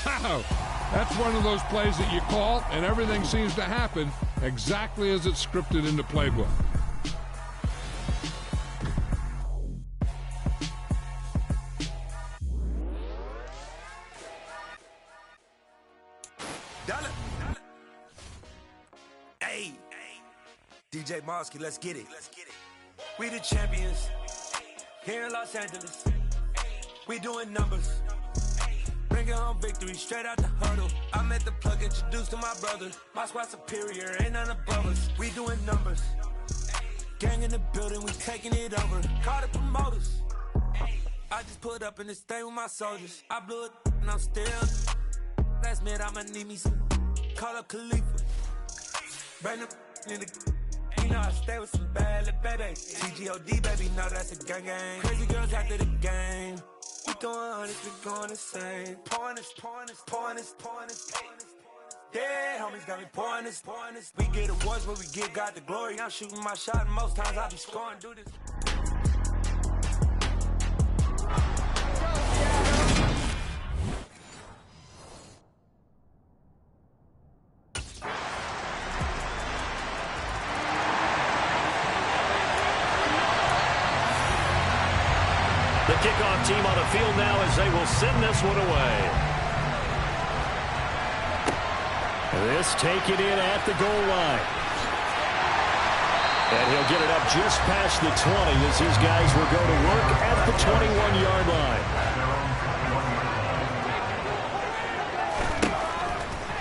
Wow, that's one of those plays that you call, and everything seems to happen exactly as it's scripted in the playbook. Hey, DJ Mosky, let's get it. We the champions here in Los Angeles. We doing numbers. Bringing home victory straight out the huddle. I'm at the plug, introduced to my brother. My squad superior, ain't none above us. We doing numbers. Gang in the building, we taking it over. Call the promoters. I just put up in this thing with my soldiers. I blew it and I'm still. Last minute I'ma need me some. Call up Khalifa. Bring them in the. You know I stay with some bad little baby. TGOD baby, know that's a gang gang. Crazy girls after the game. We doing honest, we going insane. Pouring this. Yeah, homies got me pouring this. We get awards, but we give God the glory. I'm shooting my shot, and most times I be scoring. Do this. The kickoff team on the field now as they will send this one away. This taken in at the goal line. And he'll get it up just past the 20 as these guys will go to work at the 21-yard line.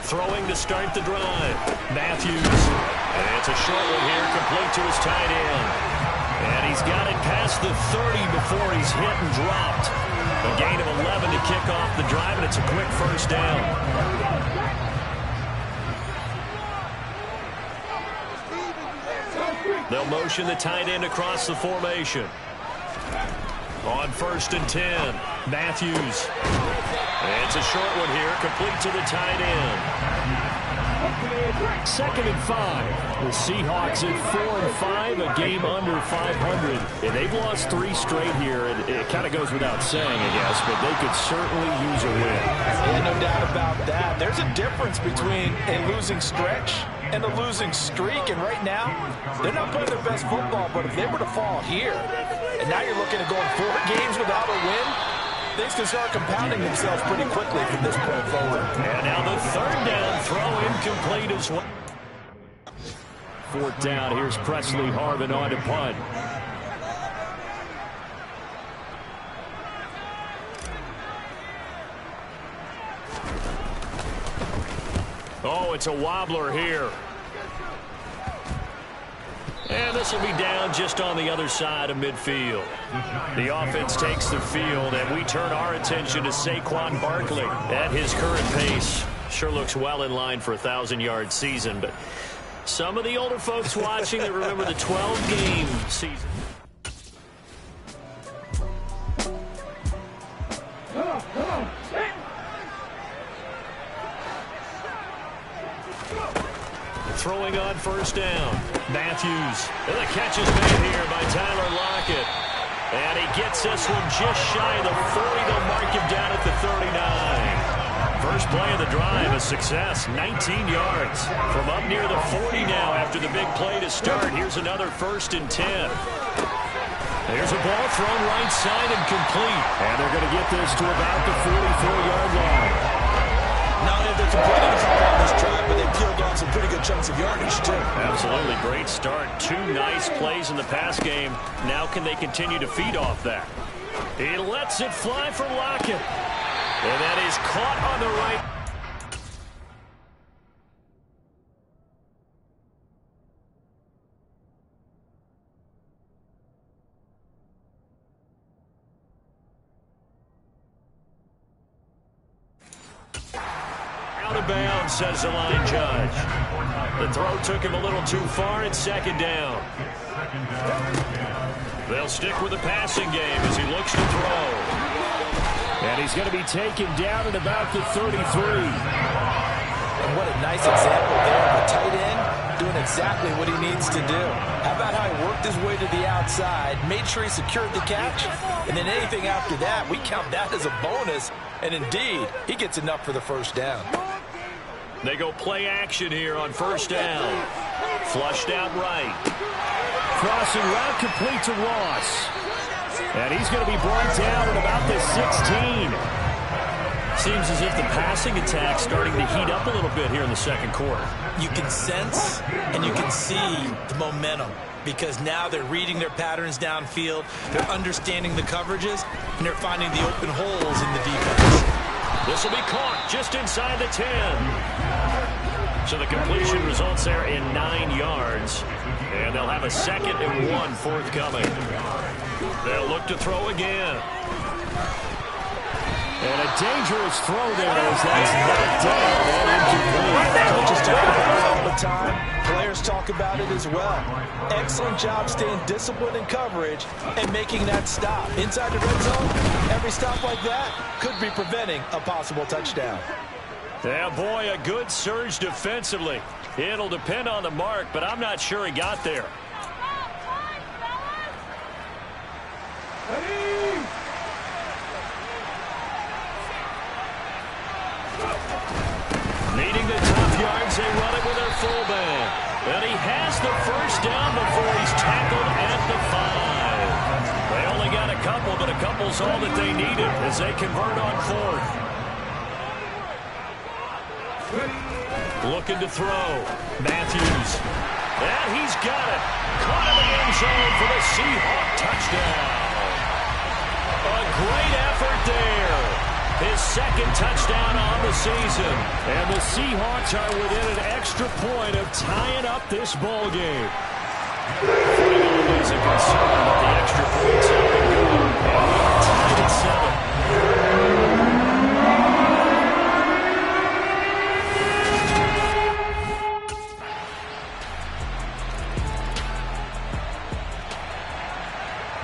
Throwing to start the drive. Matthews. And it's a short one here, complete to his tight end. And he's got it past the 30 before he's hit and dropped. A gain of 11 to kick off the drive, and it's a quick first down. They'll motion the tight end across the formation. On 1st and 10, Matthews. It's a short one here, complete to the tight end. 2nd and 5. The Seahawks at 4-5, a game under 500. And they've lost 3 straight here. It kind of goes without saying, I guess, but they could certainly use a win. Yeah, no doubt about that. There's a difference between a losing stretch and a losing streak. And right now, they're not playing their best football, but if they were to fall here, and now you're looking at going 4 games without a win, things can start compounding themselves pretty quickly from this point forward. And now the 3rd down throw incomplete as well. 4th down. Here's Presley Harvin on to punt. Oh, it's a wobbler here. And this will be down just on the other side of midfield. The offense takes the field, and we turn our attention to Saquon Barkley. At his current pace, sure looks well in line for a 1,000-yard season. But some of the older folks watching that remember the 12-game season. Throwing on 1st down. Matthews. And the catch is made here by Tyler Lockett. And he gets this one just shy of the 40. They'll mark him down at the 39. First play of the drive, a success. 19 yards. From up near the 40 now after the big play to start. Here's another 1st and 10. There's a ball thrown right side and complete. And they're going to get this to about the 44-yard line. Not only have they completed the football on this drive, but they've peeled off some pretty good chunks of yardage, too. Absolutely great start. 2 nice plays in the pass game. Now can they continue to feed off that? He lets it fly for Lockett. And that is caught on the right. Out of bounds, says the line judge. The throw took him a little too far. It's 2nd down. They'll stick with the passing game as he looks to throw. And he's going to be taken down at about the 33. And what a nice example there of a tight end doing exactly what he needs to do. How about how he worked his way to the outside, made sure he secured the catch, and then anything after that, we count that as a bonus. And indeed, he gets enough for the first down. They go play action here on first down. Flushed out right. Crossing route complete to Ross. And he's going to be brought down at about the 16. Seems as if the passing attack's starting to heat up a little bit here in the second quarter. You can sense and you can see the momentum because now they're reading their patterns downfield, they're understanding the coverages, and they're finding the open holes in the defense. This will be caught just inside the 10. So the completion results there in 9 yards. And they'll have a 2nd and 1 forthcoming. They'll look to throw again. And a dangerous throw there as that's knocked down and incomplete. Coaches talk about it all the time. Players talk about it as well. Excellent job staying disciplined in coverage and making that stop. Inside the red zone, every stop like that could be preventing a possible touchdown. Yeah, boy, a good surge defensively. It'll depend on the mark, but I'm not sure he got there. Needing the tough yards, they run it with their fullback. And he has the first down before he's tackled at the 5. They only got a couple, but a couple's all that they needed as they convert on 4th. Looking to throw. Matthews. And he's got it. Caught in the end zone for the Seahawk touchdown. A great effort there. His 2nd touchdown on the season. And the Seahawks are within an extra point of tying up this ball game. Always a concern that the extra points up and go. And we are tied at 7.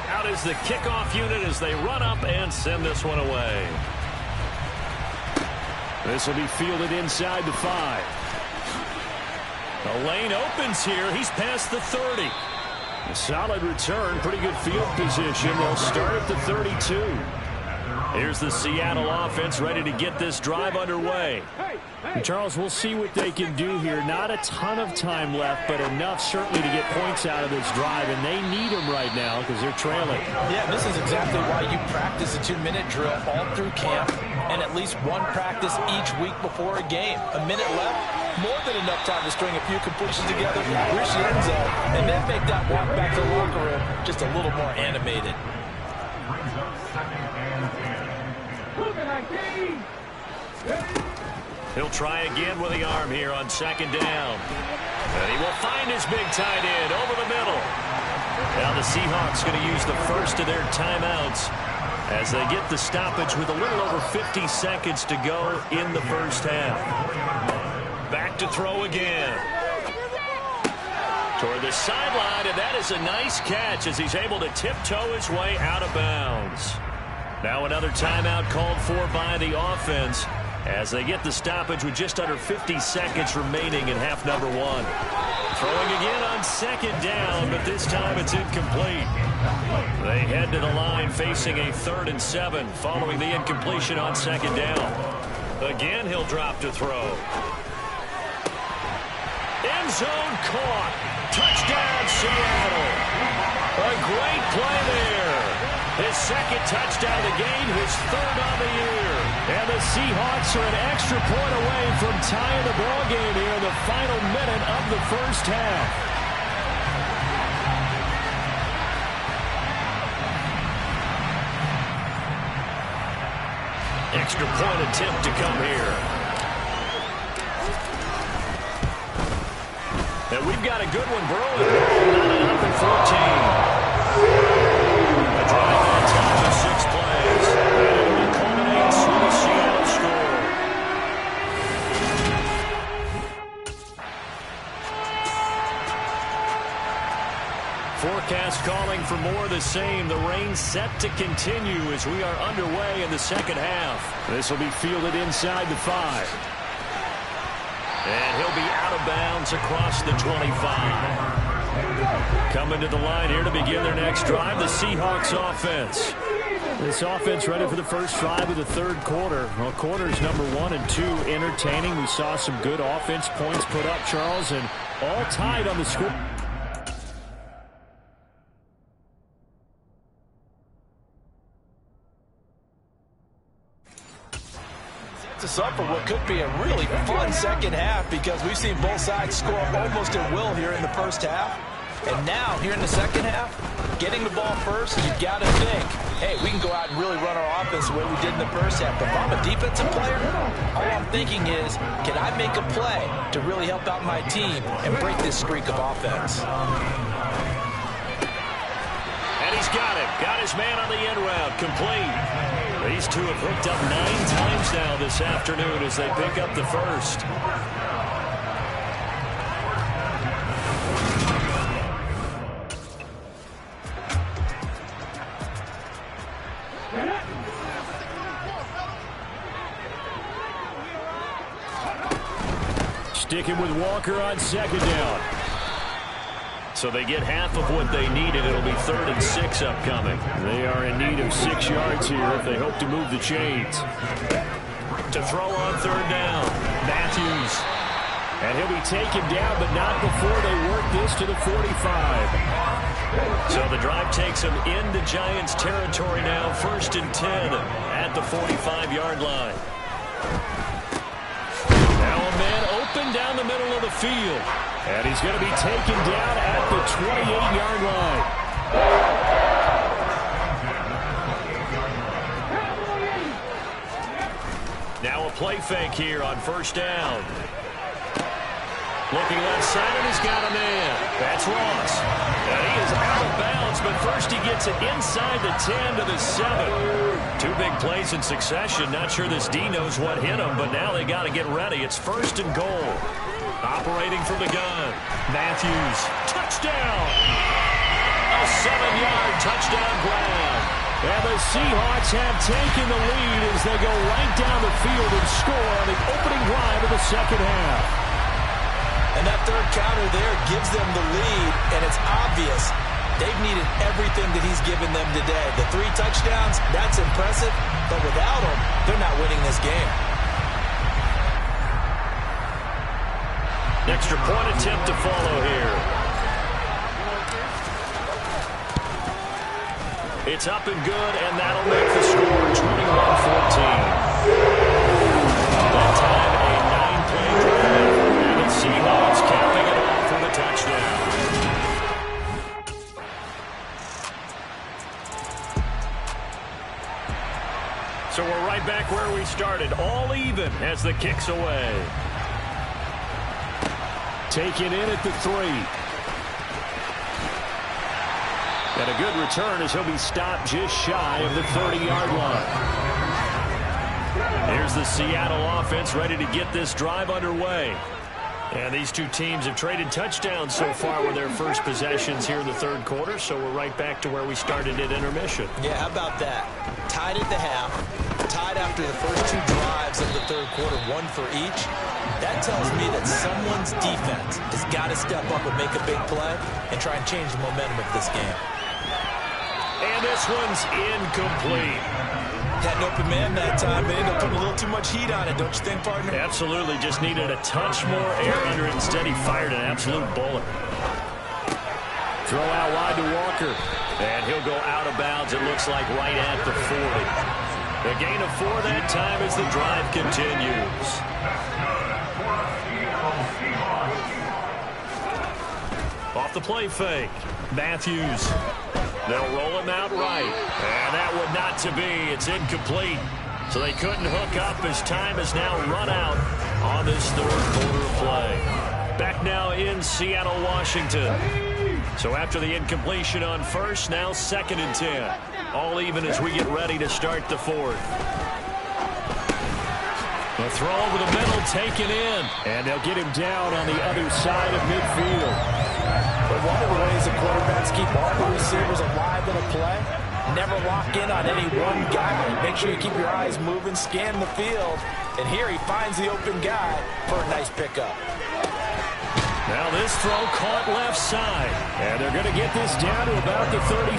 Out is the kickoff unit as they run up and send this one away. This will be fielded inside the 5. The lane opens here. He's past the 30. A solid return. Pretty good field position. They'll start at the 32. Here's the Seattle offense ready to get this drive underway. And Charles, we'll see what they can do here. Not a ton of time left, but enough certainly to get points out of this drive, and they need them right now because they're trailing. Yeah, this is exactly why you practice a 2-minute drill all through camp and at least one practice each week before a game. A minute left, more than enough time to string a few completions together, reach the end zone, and then make that walk back to the locker room just a little more animated. He'll try again with the arm here on 2nd down. And he will find his big tight end over the middle. Now the Seahawks going to use the first of their timeouts as they get the stoppage with a little over 50 seconds to go in the first half. Back to throw again. Toward the sideline, and that is a nice catch as he's able to tiptoe his way out of bounds. Now another timeout called for by the offense as they get the stoppage with just under 50 seconds remaining in half number 1. Throwing again on 2nd down, but this time it's incomplete. They head to the line facing a 3rd and 7 following the incompletion on 2nd down. Again, he'll drop to throw. End zone caught. Touchdown, Seattle. A great play there. His 2nd touchdown of the game, his 3rd on the year. And the Seahawks are an extra point away from tying the ball game here in the final minute of the first half. Extra point attempt to come here. And we've got a good one brewing. Not up in 14. A drive on top of 6 plays. And it culminates with a Seattle score. Forecast calling for more of the same. The rain set to continue as we are underway in the second half. This will be fielded inside the 5. And he'll be out of bounds across the 25. Coming to the line here to begin their next drive, the Seahawks offense. This offense ready for the first drive of the third quarter. Well, quarters number 1 and 2 entertaining. We saw some good offense points put up, Charles, and all tied on the score. Sets us up for what could be a really fun second half because we've seen both sides score almost at will here in the first half. And now, here in the second half, getting the ball first, you've got to think, hey, we can go out and really run our offense the way we did in the first half. But if I'm a defensive player, all I'm thinking is, can I make a play to really help out my team and break this streak of offense? And he's got it. Got his man on the end route. Complete. These two have hooked up 9 times now this afternoon as they pick up the first. Sticking with Walker on second down. So they get half of what they needed. It'll be 3rd and 6 upcoming. They are in need of 6 yards here if they hope to move the chains. To throw on 3rd down, Matthews. And he'll be taken down, but not before they work this to the 45. So the drive takes them into Giants territory now. 1st and 10 at the 45-yard line. Now a man open down the middle of the field. And he's going to be taken down at the 28-yard line. Now a play fake here on 1st down. Looking left side, and he's got a man. That's Ross. And he is out of bounds, but first he gets it inside the 10 to the 7. 2 big plays in succession. Not sure this D knows what hit him, but now they got to get ready. It's 1st and goal. Operating from the gun. Matthews. Touchdown. A 7-yard touchdown grab. And the Seahawks have taken the lead as they go right down the field and score on the opening drive of the second half. And that third counter there gives them the lead, and it's obvious they've needed everything that he's given them today. The 3 touchdowns, that's impressive, but without him, they're not winning this game. Extra point attempt to follow here. It's up and good, and that'll make the score 21-14. That time, a 9-play drive. And the Seahawks capping it off with a touchdown. So we're right back where we started, all even as the kick's away. Taken in at the 3. And a good return as he'll be stopped just shy of the 30-yard line. Here's the Seattle offense ready to get this drive underway. And these two teams have traded touchdowns so far with their first possessions here in the third quarter, so we're right back to where we started at intermission. Yeah, how about that? Tied at the half, tied after the first 2 drives of the third quarter, 1 for each. That tells me that someone's defense has got to step up and make a big play and try and change the momentum of this game. And this one's incomplete. Had an open man that time. They ended up putting a little too much heat on it, don't you think, partner? Absolutely. Just needed a touch more air under it. Instead, he fired an absolute bullet. Throw out wide to Walker. And he'll go out of bounds, it looks like, right at the 40. The gain of 4 that time as the drive continues. Off the play fake. Matthews. They'll roll him out right. And that would not to be. It's incomplete. So they couldn't hook up as time has now run out on this third quarter of play. Back now in Seattle, Washington. So after the incompletion on first, now 2nd and 10. All even as we get ready to start the fourth. The throw over the middle taken in. And they'll get him down on the other side of midfield. But one of the ways the quarterbacks keep all the receivers alive in a play, never lock in on any one guy. Make sure you keep your eyes moving, scan the field. And here he finds the open guy for a nice pickup. Now this throw caught left side. And they're going to get this down to about the 37.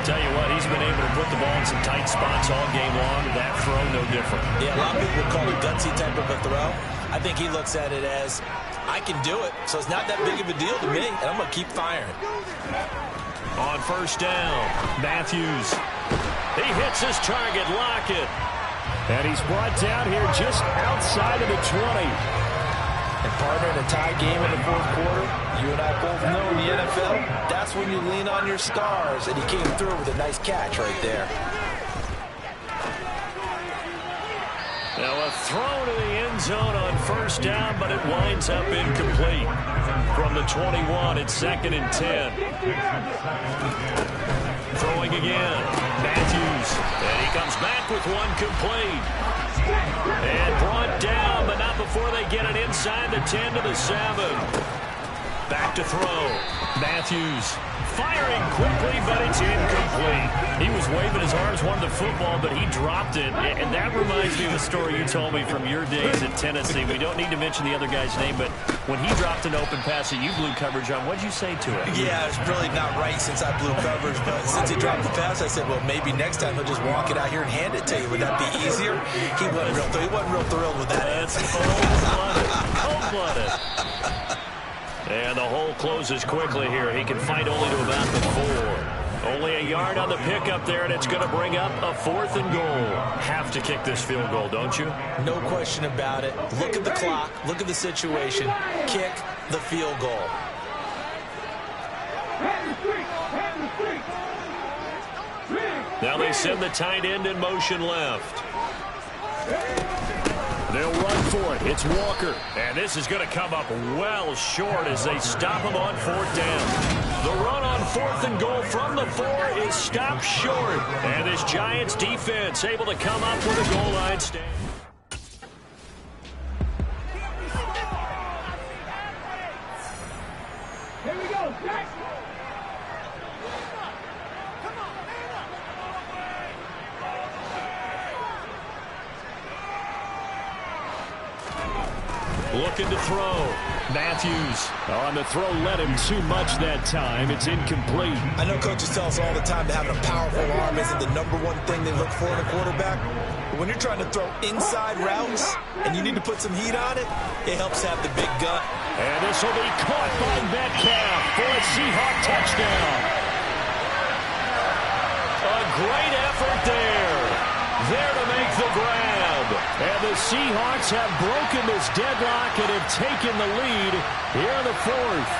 Tell you what, he's been able to put the ball in some tight spots all game long. That throw, no different. Yeah, a lot of people call it gutsy type of a throw. I think he looks at it as, I can do it, so it's not that big of a deal to me, and I'm going to keep firing. On first down, Matthews. He hits his target, Lockett. And he's brought down here just outside of the 20. And partner, in a tie game in the fourth quarter, you and I both know in the NFL, that's when you lean on your stars, and he came through with a nice catch right there. Now a throw to the end zone on first down, but it winds up incomplete. From the 21, it's 2nd and 10. Throwing again, Matthews, and he comes back with one complete. And brought down, but not before they get it inside the 10 to the 7. Back to throw. Matthews firing quickly, but it's incomplete. He was waving his arms, wanted the football, but he dropped it. And that reminds me of a story you told me from your days at Tennessee. We don't need to mention the other guy's name, but when he dropped an open pass that you blew coverage on, what did you say to it? Yeah, it's really not right since I blew coverage, but since he dropped the pass, I said, well, maybe next time he'll just walk it out here and hand it to you. Would that be easier? He wasn't real thrilled with that. That's cold-blooded. Cold-blooded. And the hole closes quickly here. He can fight only to about the 4. Only a yard on the pickup there, and it's going to bring up a 4th and goal. Have to kick this field goal, don't you? No question about it. Look at the clock. Look at the situation. Kick the field goal. Now they send the tight end in motion left. They'll run for it. It's Walker. And this is going to come up well short as they stop him on 4th down. The run on 4th and goal from the 4 is stopped short. And this Giants defense able to come up with a goal line stand. Here we go, Jack. Looking to throw. Matthews. On the throw, led him too much that time. It's incomplete. I know coaches tell us all the time that having a powerful arm isn't the #1 thing they look for in a quarterback. But when you're trying to throw inside routes and you need to put some heat on it, it helps have the big gut. And this will be caught by Metcalf for a Seahawk touchdown. A great effort there. There to make the grab. And the Seahawks have broken this deadlock and have taken the lead here in the 4th.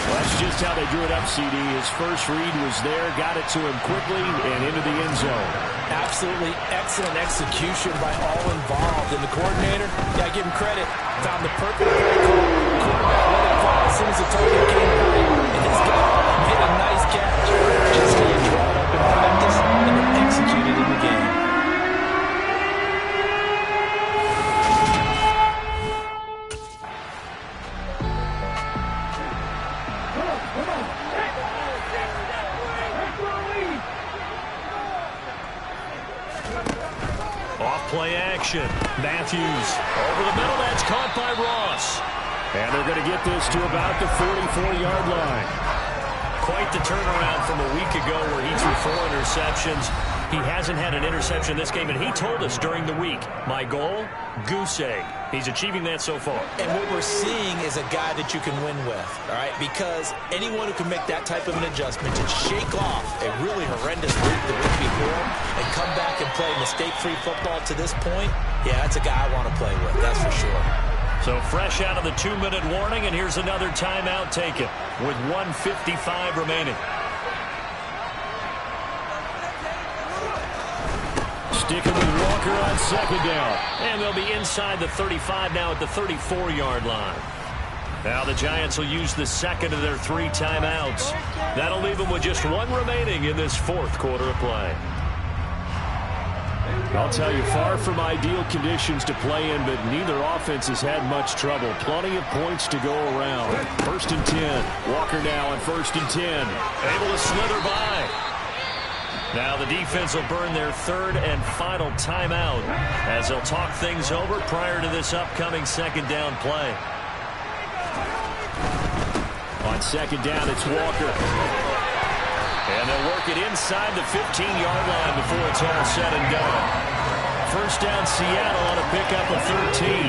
Well, that's just how they drew it up, CD. His first read was there, got it to him quickly and into the end zone. Absolutely excellent execution by all involved. And the coordinator, yeah, I give him credit, found the perfect play call. Quarterback let it fly as soon as the target came by. And this guy hit a nice catch. Just how you draw it up in practice and then execute it in the game. Play action. Matthews over the middle. That's caught by Ross. And they're going to get this to about the 44-yard line. Quite the turnaround from a week ago where he threw 4 interceptions. He hasn't had an interception this game, and he told us during the week, my goal, goose egg. He's achieving that so far. And what we're seeing is a guy that you can win with, all right? Because anyone who can make that type of an adjustment to shake off a really horrendous week the week before and come back and play mistake-free football to this point, yeah, that's a guy I want to play with, that's for sure. So fresh out of the 2-minute warning, and here's another timeout taken with 1:55 remaining. Sticking with Walker on 2nd down. And they'll be inside the 35 now at the 34-yard line. Now the Giants will use the second of their 3 timeouts. That'll leave them with just 1 remaining in this 4th quarter of play. I'll tell you, far from ideal conditions to play in, but neither offense has had much trouble. Plenty of points to go around. 1st and 10. Walker now on 1st and 10. Able to slither by. Now the defense will burn their 3rd and final timeout as they'll talk things over prior to this upcoming 2nd down play. On 2nd down, it's Walker. mark it inside the 15-yard line before it's all said and done. First down, Seattle on a pickup of 13.